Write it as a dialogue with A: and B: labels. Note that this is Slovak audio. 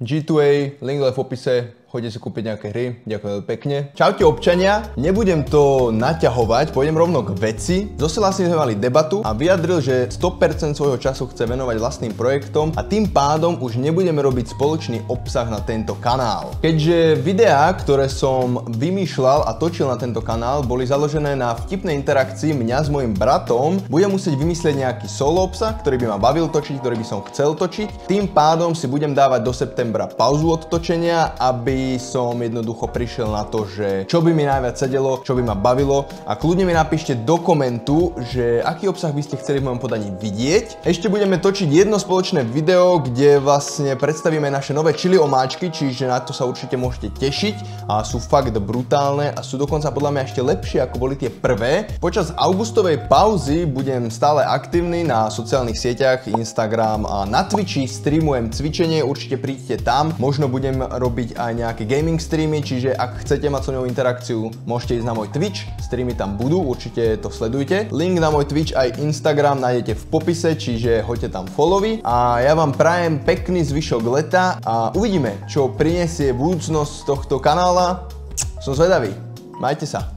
A: G2A, link dole v opise, choďte si kúpiť nejaké hry, ďakujem veľmi pekne. Čaute občania, nebudem to naťahovať, pôjdem rovno k veci. So Selassie sme mali debatu a vyjadril, že 100% svojho času chce venovať vlastným projektom a tým pádom už nebudeme robiť spoločný obsah na tento kanál. Keďže videá, ktoré som vymýšľal a točil na tento kanál, boli založené na vtipnej interakcii mňa s mojim bratom, budem musieť vymyslieť nejaký solo obsah, ktorý by ma bavil točiť, ktorý by som chcel točiť. Tým pádom si budem dávať do septembra pauzu od točenia, aby som jednoducho prišiel na to, že čo by mi najviac sedelo, čo by ma bavilo, a kľudne mi napíšte do komentu, že aký obsah by ste chceli v mojom podaní vidieť. Ešte budeme točiť jedno spoločné video, kde vlastne predstavíme naše nové chili omáčky, čiže na to sa určite môžete tešiť a sú fakt brutálne a sú dokonca podľa mňa ešte lepšie ako boli tie prvé. Počas augustovej pauzy budem stále aktívny na sociálnych sieťach, Instagram a na Twitchi streamujem cvičenie, určite príďte tam. Možno budem robiť aj nejaké gaming streamy, čiže ak chcete mať so mnou interakciu, môžete ísť na môj Twitch, streamy tam budú, určite to sledujte. Link na môj Twitch aj Instagram nájdete v popise, čiže hoďte tam followy a ja vám prajem pekný zvyšok leta a uvidíme, čo prinesie budúcnosť tohto kanála. Som zvedavý, majte sa.